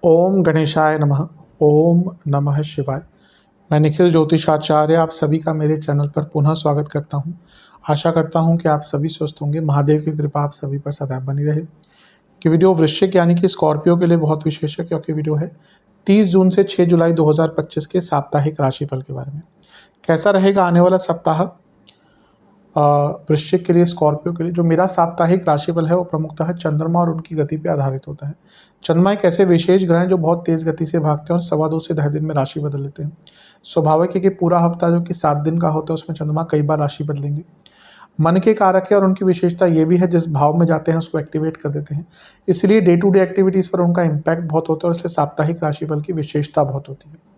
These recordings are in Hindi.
ओम गणेशाय नमः। ओम नमः शिवाय। मैं निखिल ज्योतिषाचार्य आप सभी का मेरे चैनल पर पुनः स्वागत करता हूं। आशा करता हूं कि आप सभी स्वस्थ होंगे। महादेव की कृपा आप सभी पर सदैव बनी रहे। कि वीडियो वृश्चिक यानी कि स्कॉर्पियो के लिए बहुत विशेष है, क्योंकि वीडियो है 30 जून से 6 जुलाई 2025 के साप्ताहिक राशिफल के बारे में। कैसा रहेगा आने वाला सप्ताह वृश्चिक के लिए, स्कॉर्पियो के लिए। जो मेरा साप्ताहिक राशिफल है वो प्रमुखतः चंद्रमा और उनकी गति पर आधारित होता है। चंद्रमा एक ऐसे विशेष ग्रह हैं जो बहुत तेज गति से भागते हैं और 2.25 से 2.5 दिन में राशि बदल लेते हैं। स्वाभाविक है कि पूरा हफ्ता जो कि 7 दिन का होता है उसमें चंद्रमा कई बार राशि बदलेंगे। मन के कारक है और उनकी विशेषता ये भी है जिस भाव में जाते हैं उसको एक्टिवेट कर देते हैं, इसलिए डे टू डे एक्टिविटीज़ पर उनका इम्पैक्ट बहुत होता है और इसलिए साप्ताहिक राशिफल की विशेषता बहुत होती है।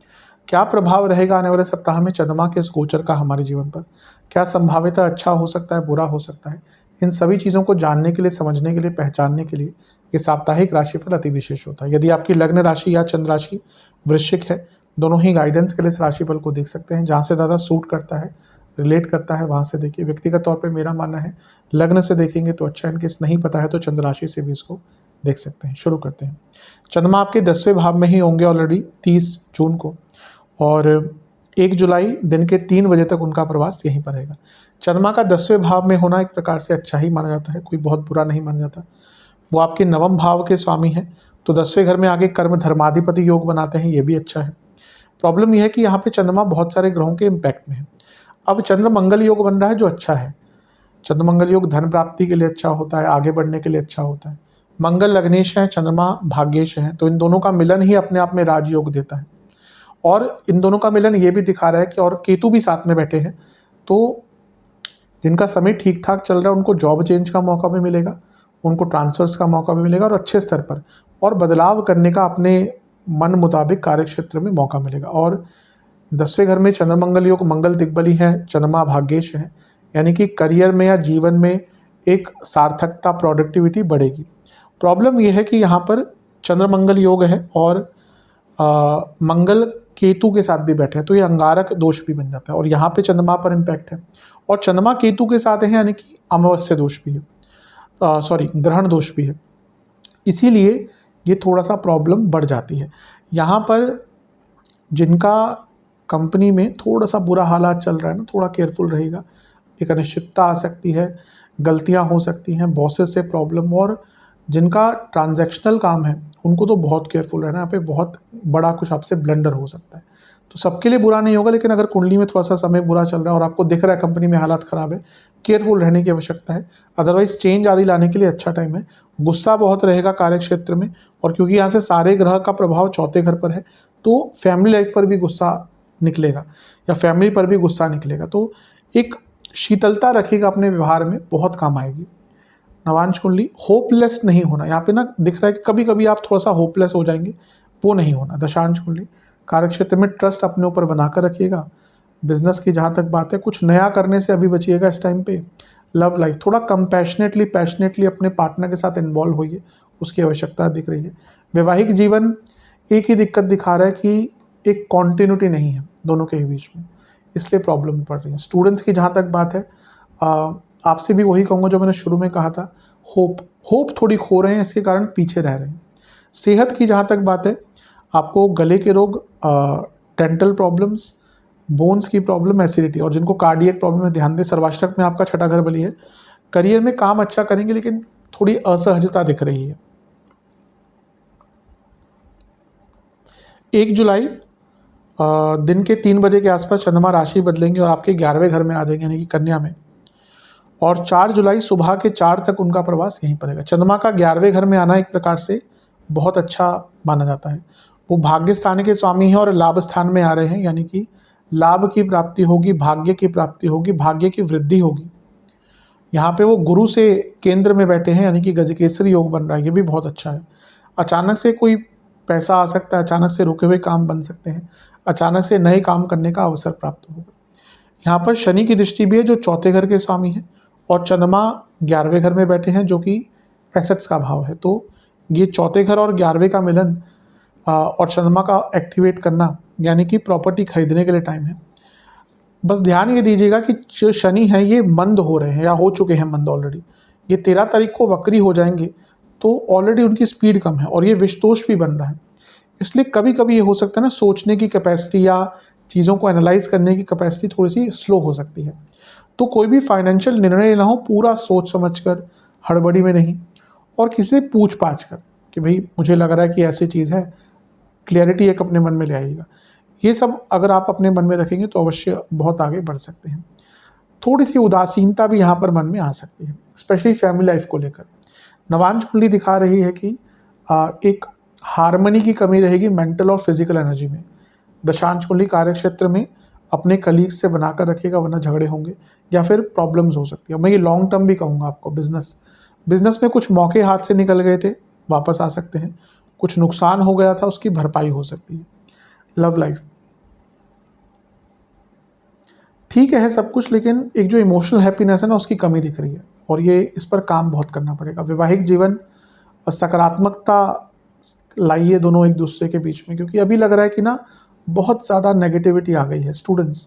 क्या प्रभाव रहेगा आने वाले सप्ताह में चंद्रमा के इस गोचर का हमारे जीवन पर? क्या संभावित अच्छा हो सकता है, बुरा हो सकता है? इन सभी चीज़ों को जानने के लिए, समझने के लिए, पहचानने के लिए ये साप्ताहिक राशिफल अति विशेष होता है। यदि आपकी लग्न राशि या चंद्र राशि वृश्चिक है, दोनों ही गाइडेंस के लिए इस राशिफल को देख सकते हैं। जहाँ से ज़्यादा सूट करता है, रिलेट करता है, वहाँ से देखिए। व्यक्तिगत तौर पे मेरा मानना है लग्न से देखेंगे तो अच्छा है, इनकेस नहीं पता है तो चंद्र राशि से भी इसको देख सकते हैं। शुरू करते हैं। चंद्रमा आपके 10वें भाव में ही होंगे ऑलरेडी 30 जून को, और 1 जुलाई दिन के 3 बजे तक उनका प्रवास यहीं पर रहेगा। चंद्रमा का 10वें भाव में होना एक प्रकार से अच्छा ही माना जाता है, कोई बहुत बुरा नहीं माना जाता। वो आपके 9वें भाव के स्वामी हैं, तो 10वें घर में आगे कर्म धर्माधिपति योग बनाते हैं, ये भी अच्छा है। प्रॉब्लम यह है कि यहाँ पे चंद्रमा बहुत सारे ग्रहों के इम्पैक्ट में है। अब चंद्र मंगल योग बन रहा है जो अच्छा है। चंद्र मंगल योग धन प्राप्ति के लिए अच्छा होता है, आगे बढ़ने के लिए अच्छा होता है। मंगल लग्नेश है, चंद्रमा भाग्येश है, तो इन दोनों का मिलन ही अपने आप में राजयोग देता है। और इन दोनों का मिलन ये भी दिखा रहा है कि और केतु भी साथ में बैठे हैं, तो जिनका समय ठीक ठाक चल रहा है उनको जॉब चेंज का मौका भी मिलेगा, उनको ट्रांसफर्स का मौका भी मिलेगा और अच्छे स्तर पर और बदलाव करने का अपने मन मुताबिक कार्य क्षेत्र में मौका मिलेगा। और 10वें घर में चंद्रमंगल योग, मंगल दिग्बली है, चंद्रमा भाग्येश है, यानी कि करियर में या जीवन में एक सार्थकता, प्रोडक्टिविटी बढ़ेगी। प्रॉब्लम यह है कि यहाँ पर चंद्रमंगल योग है और मंगल केतु के साथ भी बैठे हैं, तो ये अंगारक दोष भी बन जाता है और यहाँ पे चंद्रमा पर इम्पैक्ट है। और चंद्रमा केतु के साथ है, यानी कि अमावस्या दोष भी है, ग्रहण दोष भी है, इसीलिए ये थोड़ा सा प्रॉब्लम बढ़ जाती है। यहाँ पर जिनका कंपनी में थोड़ा सा बुरा हालात चल रहा है ना, थोड़ा केयरफुल रहेगा। एक अनिश्चितता आ सकती है, गलतियाँ हो सकती हैं, बॉसेस से प्रॉब्लम, और जिनका ट्रांजैक्शनल काम है उनको तो बहुत केयरफुल रहना है। यहाँ पे बहुत बड़ा कुछ आपसे ब्लंडर हो सकता है, तो सबके लिए बुरा नहीं होगा, लेकिन अगर कुंडली में थोड़ा सा समय बुरा चल रहा है और आपको दिख रहा है कंपनी में हालात ख़राब है, केयरफुल रहने की आवश्यकता है। अदरवाइज चेंज आदि लाने के लिए अच्छा टाइम है। गुस्सा बहुत रहेगा कार्य क्षेत्र में, और क्योंकि यहाँ से सारे ग्रह का प्रभाव 4थे घर पर है, तो फैमिली लाइफ पर भी गुस्सा निकलेगा या फैमिली पर भी गुस्सा निकलेगा, तो एक शीतलता रखिएगा अपने व्यवहार में, बहुत काम आएगी। नवांश कुंडली, होपलेस नहीं होना। यहाँ पे ना दिख रहा है कि कभी कभी आप थोड़ा सा होपलेस हो जाएंगे, वो नहीं होना। दशांश कुंडली, कार्य क्षेत्र में ट्रस्ट अपने ऊपर बनाकर रखिएगा। बिजनेस की जहाँ तक बात है, कुछ नया करने से अभी बचिएगा इस टाइम पे। लव लाइफ, थोड़ा कंपैशनेटली, पैशनेटली अपने पार्टनर के साथ इन्वॉल्व होइए, उसकी आवश्यकता दिख रही है। वैवाहिक जीवन, एक ही दिक्कत दिखा रहा है कि एक कॉन्टिन्यूटी नहीं है दोनों के ही बीच में, इसलिए प्रॉब्लम पड़ रही है। स्टूडेंट्स की जहाँ तक बात है, आपसे भी वही कहूँगा जो मैंने शुरू में कहा था, होप थोड़ी खो रहे हैं, इसके कारण पीछे रह रहे हैं। सेहत की जहाँ तक बात है, आपको गले के रोग, डेंटल प्रॉब्लम्स, बोन्स की प्रॉब्लम, एसिडिटी, और जिनको कार्डियक प्रॉब्लम है ध्यान दें। सर्वाष्टक में आपका 6ठा घर बली है। करियर में काम अच्छा करेंगे, लेकिन थोड़ी असहजता दिख रही है। 1 जुलाई दिन के 3 बजे के आसपास चंद्रमा राशि बदलेंगे और आपके 11वें घर में आ जाएंगे, यानी कि कन्या में। और 4 जुलाई सुबह के 4 तक उनका प्रवास यहीं पर रहेगा। चंद्रमा का 11वें घर में आना एक प्रकार से बहुत अच्छा माना जाता है। वो भाग्य स्थान के स्वामी हैं और लाभ स्थान में आ रहे हैं, यानी कि लाभ की प्राप्ति होगी, भाग्य की प्राप्ति होगी, भाग्य की वृद्धि होगी। यहाँ पे वो गुरु से केंद्र में बैठे हैं, यानी कि गजकेसरी योग बन रहा है, ये भी बहुत अच्छा है। अचानक से कोई पैसा आ सकता है, अचानक से रुके हुए काम बन सकते हैं, अचानक से नए काम करने का अवसर प्राप्त होगा। यहाँ पर शनि की दृष्टि भी है जो 4थे घर के स्वामी हैं, और चंद्रमा 11वें घर में बैठे हैं जो कि एसेट्स का भाव है। तो ये 4थे घर और 11वें का मिलन और चंद्रमा का एक्टिवेट करना, यानी कि प्रॉपर्टी खरीदने के लिए टाइम है। बस ध्यान ये दीजिएगा कि जो शनि है ये मंद हो रहे हैं या हो चुके हैं मंद ऑलरेडी। ये 13 तारीख को वक्री हो जाएंगे, तो ऑलरेडी उनकी स्पीड कम है और ये विषतोष भी बन रहा है। इसलिए कभी कभी ये हो सकता है ना, सोचने की कैपेसिटी या चीज़ों को एनालाइज करने की कैपेसिटी थोड़ी सी स्लो हो सकती है। तो कोई भी फाइनेंशियल निर्णय लेना हो पूरा सोच समझ कर, हड़बड़ी में नहीं, और किसी से पूछ पाछ कर कि भाई मुझे लग रहा है कि ऐसी चीज़ है, क्लियरिटी एक अपने मन में ले आइएगा। ये सब अगर आप अपने मन में रखेंगे तो अवश्य बहुत आगे बढ़ सकते हैं। थोड़ी सी उदासीनता भी यहाँ पर मन में आ सकती है, स्पेशली फैमिली लाइफ को लेकर। नवांश कुंडली दिखा रही है कि एक हार्मनी की कमी रहेगी मेंटल और फिजिकल एनर्जी में। दशांश कुंडली कार्य क्षेत्र में अपने कलीग्स से बनाकर रखिएगा, वरना झगड़े होंगे या फिर प्रॉब्लम्स हो सकती है। मैं ये लॉन्ग टर्म भी कहूँगा आपको। बिजनेस में कुछ मौके हाथ से निकल गए थे, वापस आ सकते हैं। कुछ नुकसान हो गया था, उसकी भरपाई हो सकती है। लव लाइफ ठीक है सब कुछ, लेकिन एक जो इमोशनल हैप्पीनेस है ना, उसकी कमी दिख रही है और ये इस पर काम बहुत करना पड़ेगा। वैवाहिक जीवन और सकारात्मकता लाइए दोनों एक दूसरे के बीच में, क्योंकि अभी लग रहा है कि ना बहुत ज़्यादा नेगेटिविटी आ गई है। स्टूडेंट्स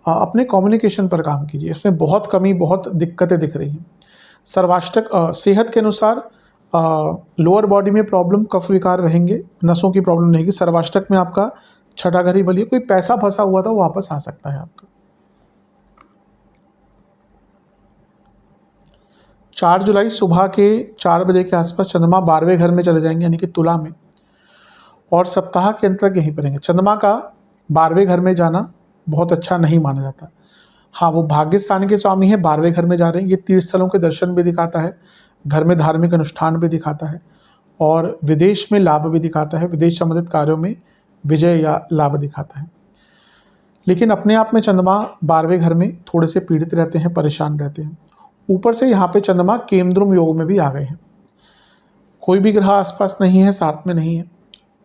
अपने कम्युनिकेशन पर काम कीजिए, इसमें बहुत कमी, बहुत दिक्कतें दिख रही हैं। सर्वाष्टक सेहत के अनुसार लोअर बॉडी में प्रॉब्लम, कफ विकार रहेंगे, नसों की प्रॉब्लम रहेगी। सर्वाष्टक में आपका छठा घर ही बलिए, कोई पैसा फंसा हुआ था वो वापस आ सकता है आपका। 4 जुलाई सुबह के 4 बजे के आसपास चंद्रमा 12वें घर में चले जाएंगे, यानी कि तुला में, और सप्ताह के अंत तक यहीं पर रहेंगे। चंद्रमा का 12वें घर में जाना बहुत अच्छा नहीं माना जाता। हाँ, वो भाग्य स्थान के स्वामी है, 12वें घर में जा रहे हैं। ये तीर्थ स्थलों के दर्शन भी दिखाता है, घर में धार्मिक अनुष्ठान भी दिखाता है, और विदेश में लाभ भी दिखाता है। विदेश संबंधित कार्यों में विजय या लाभ दिखाता है। लेकिन अपने आप में चंद्रमा 12वें घर में थोड़े से पीड़ित रहते हैं, परेशान रहते हैं। ऊपर से यहाँ पे चंद्रमा केमद्रुम योग में भी आ गए हैं। कोई भी ग्रह आसपास नहीं है, साथ में नहीं है,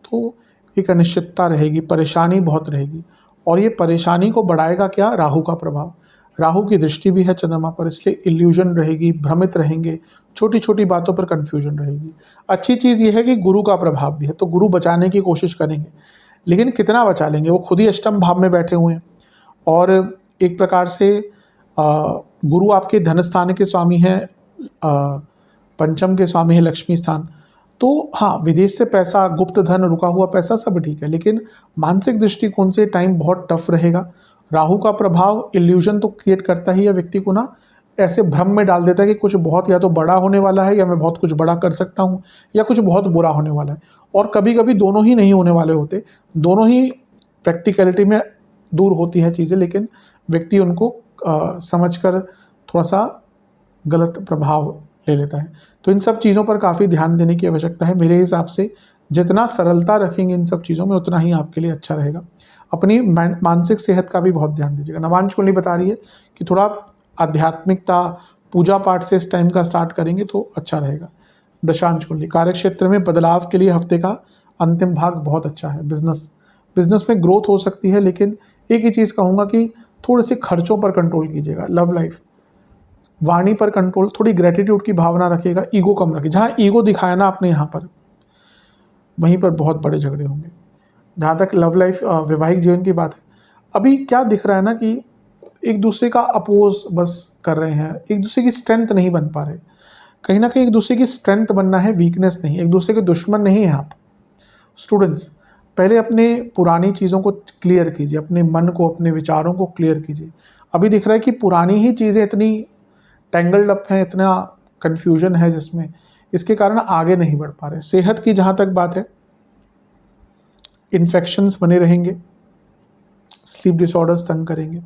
तो एक अनिश्चितता रहेगी, परेशानी बहुत रहेगी। और ये परेशानी को बढ़ाएगा क्या? राहु का प्रभाव। राहु की दृष्टि भी है चंद्रमा पर, इसलिए इल्यूजन रहेगी, भ्रमित रहेंगे, छोटी छोटी बातों पर कन्फ्यूजन रहेगी। अच्छी चीज़ ये है कि गुरु का प्रभाव भी है, तो गुरु बचाने की कोशिश करेंगे, लेकिन कितना बचा लेंगे? वो खुद ही अष्टम भाव में बैठे हुए हैं, और एक प्रकार से गुरु आपके धन स्थान के स्वामी हैं, पंचम के स्वामी है लक्ष्मी स्थान। तो हाँ, विदेश से पैसा, गुप्त धन, रुका हुआ पैसा सब ठीक है, लेकिन मानसिक दृष्टिकोण से टाइम बहुत टफ रहेगा। राहु का प्रभाव इल्यूजन तो क्रिएट करता ही है, व्यक्ति को ना ऐसे भ्रम में डाल देता है कि कुछ बहुत या तो बड़ा होने वाला है, या मैं बहुत कुछ बड़ा कर सकता हूँ, या कुछ बहुत बुरा होने वाला है। और कभी कभी दोनों ही नहीं होने वाले होते, दोनों ही प्रैक्टिकलिटी में दूर होती हैं चीज़ें, लेकिन व्यक्ति उनको समझकर थोड़ा सा गलत प्रभाव ले लेता है। तो इन सब चीज़ों पर काफ़ी ध्यान देने की आवश्यकता है। मेरे हिसाब से जितना सरलता रखेंगे इन सब चीज़ों में, उतना ही आपके लिए अच्छा रहेगा। अपनी मानसिक सेहत का भी बहुत ध्यान दीजिएगा। नवांश कुंडली बता रही है कि थोड़ा आध्यात्मिकता, पूजा पाठ से इस टाइम का स्टार्ट करेंगे तो अच्छा रहेगा। दशांश कुंडली कार्य क्षेत्र में बदलाव के लिए हफ्ते का अंतिम भाग बहुत अच्छा है। बिजनेस में ग्रोथ हो सकती है, लेकिन एक ही चीज़ कहूँगा कि थोड़े से खर्चों पर कंट्रोल कीजिएगा। लव लाइफ, वाणी पर कंट्रोल, थोड़ी ग्रेटिट्यूड की भावना रखिएगा, ईगो कम रखिए। जहाँ ईगो दिखाया ना आपने यहाँ पर, वहीं पर बहुत बड़े झगड़े होंगे। जहाँ तक लव लाइफ, वैवाहिक जीवन की बात है, अभी क्या दिख रहा है ना कि एक दूसरे का अपोज बस कर रहे हैं, एक दूसरे की स्ट्रेंथ नहीं बन पा रहे। कहीं ना कहीं एक दूसरे की स्ट्रेंथ बनना है, वीकनेस नहीं। एक दूसरे के दुश्मन नहीं है आप। स्टूडेंट्स, पहले अपने पुरानी चीज़ों को क्लियर कीजिए, अपने मन को, अपने विचारों को क्लियर कीजिए। अभी दिख रहा है कि पुरानी ही चीज़ें इतनी टेंगल्ड अप हैं, इतना कन्फ्यूजन है जिसमें, इसके कारण आगे नहीं बढ़ पा रहे। सेहत की जहाँ तक बात है, इन्फेक्शंस बने रहेंगे, स्लीप डिसऑर्डर्स तंग करेंगे,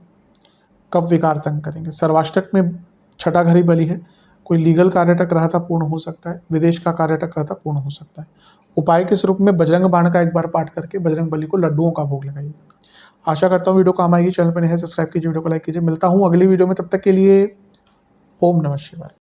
कफ विकार तंग करेंगे। सर्वाष्टक में छठा घर ही बली है, कोई लीगल कार्य अटक रहा था पूर्ण हो सकता है, विदेश का कार्य अटक रहा था पूर्ण हो सकता है। उपाय के स्वरूप में बजरंग बाण का एक बार पाठ करके बजरंग बली को लड्डुओं का भोग लगाइए। आशा करता हूँ वीडियो काम आएगी। चैनल पर नए हैं, सब्सक्राइब कीजिए, वीडियो को लाइक कीजिए। मिलता हूँ अगली वीडियो में, तब तक के लिए ओम नमः शिवाय।